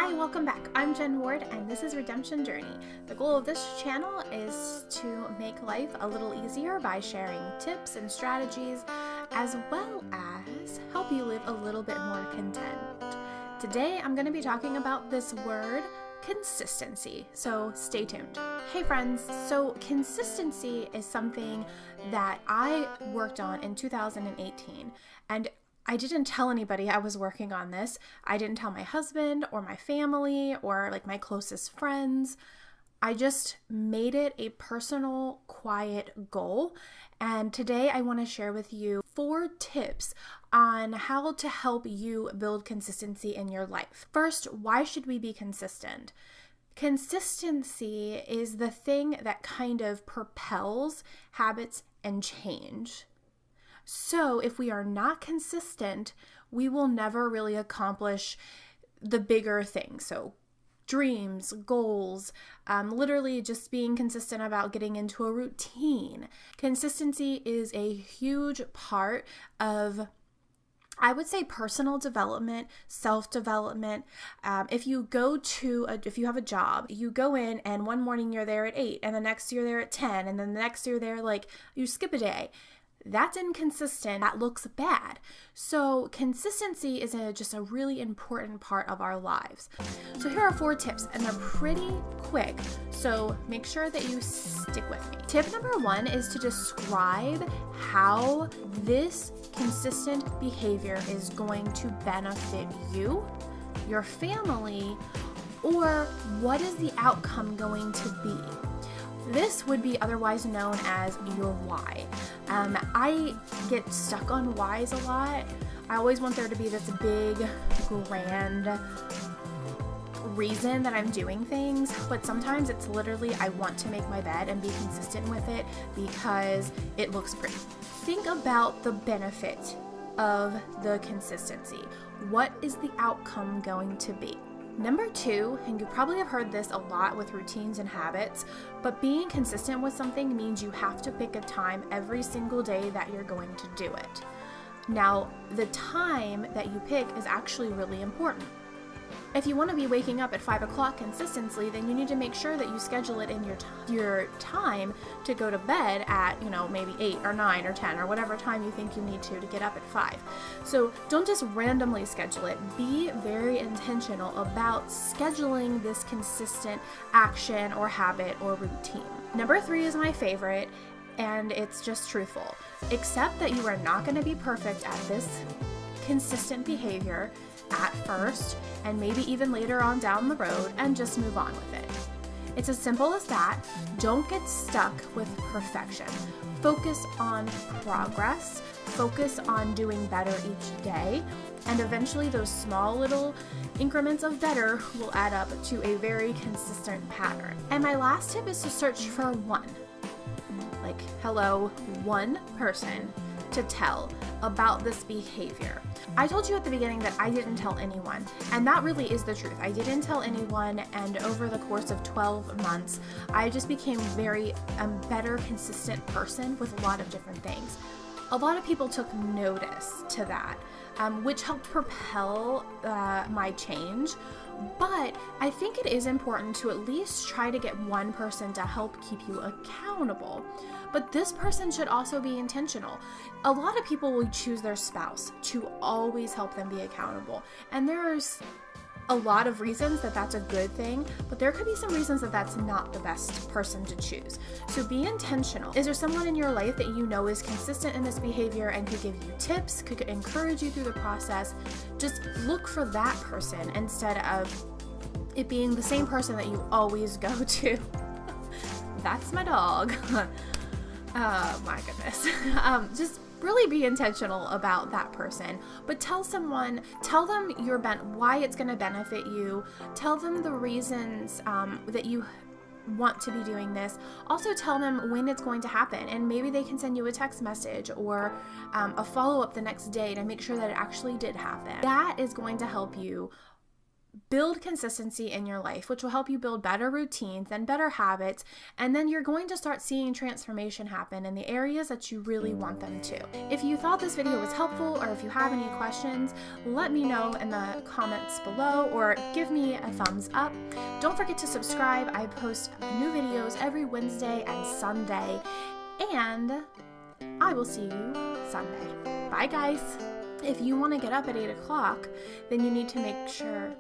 Hi, welcome back. I'm Jen Ward and this is Redemption Journey. The goal of this channel is to make life a little easier by sharing tips and strategies as well as help you live a little bit more content. Today I'm going to be talking about this word, consistency, so stay tuned. Hey friends, so consistency is something that I worked on in 2018, and I didn't tell anybody I was working on this. I didn't tell my husband or my family or like my closest friends. I just made it a personal, quiet goal. And today I want to share with you 4 tips on how to help you build consistency in your life. First, why should we be consistent? Consistency is the thing that kind of propels habits and change. So if we are not consistent, we will never really accomplish the bigger things. So dreams, goals, literally just being consistent about getting into a routine. Consistency is a huge part of, I would say, personal development, self-development. If you have a job, you go in and one morning you're there at 8 and the next you're there at 10 and then the next you're there, like you skip a day. That's inconsistent. That looks bad. So consistency is just a really important part of our lives. So here are 4 tips and they're pretty quick. So make sure that you stick with me. Tip number 1 is to describe how this consistent behavior is going to benefit you, your family, or what is the outcome going to be. This would be otherwise known as your why. I get stuck on whys a lot. I always want there to be this big, grand reason that I'm doing things, but sometimes it's literally I want to make my bed and be consistent with it because it looks pretty. Think about the benefit of the consistency. What is the outcome going to be? Number 2, and you probably have heard this a lot with routines and habits, but being consistent with something means you have to pick a time every single day that you're going to do it. Now, the time that you pick is actually really important. If you want to be waking up at 5 o'clock consistently, then you need to make sure that you schedule it in your time to go to bed at, maybe 8 or 9 or 10 or whatever time you think you need to get up at 5. So don't just randomly schedule it. Be very intentional about scheduling this consistent action or habit or routine. Number 3 is my favorite, and it's just truthful. Accept that you are not going to be perfect at this consistent behavior at first, and maybe even later on down the road, and just move on with it. It's as simple as that. Don't get stuck with perfection. Focus on progress. Focus on doing better each day, and eventually those small little increments of better will add up to a very consistent pattern. And my last tip is to search for one person to tell about this behavior. I told you at the beginning that I didn't tell anyone, and that really is the truth. I didn't tell anyone, and over the course of 12 months, I just became a better, consistent person with a lot of different things. A lot of people took notice to that, which helped propel my change. But I think it is important to at least try to get one person to help keep you accountable. But this person should also be intentional. A lot of people will choose their spouse to always help them be accountable. And there's a lot of reasons that that's a good thing, but there could be some reasons that that's not the best person to choose. So be intentional. Is there someone in your life that you know is consistent in this behavior and could give you tips, could encourage you through the process? Just look for that person instead of it being the same person that you always go to. That's my dog. Oh my goodness. Just really be intentional about that person, but tell them why it's going to benefit you. Tell them the reasons that you want to be doing this. Also tell them when it's going to happen, and maybe they can send you a text message or a follow-up the next day to make sure that it actually did happen. That is going to help you build consistency in your life, which will help you build better routines and better habits. And then you're going to start seeing transformation happen in the areas that you really want them to. If you thought this video was helpful, or if you have any questions, let me know in the comments below or give me a thumbs up. Don't forget to subscribe. I post new videos every Wednesday and Sunday, and I will see you Sunday. Bye, guys. If you want to get up at 8 o'clock, then you need to make sure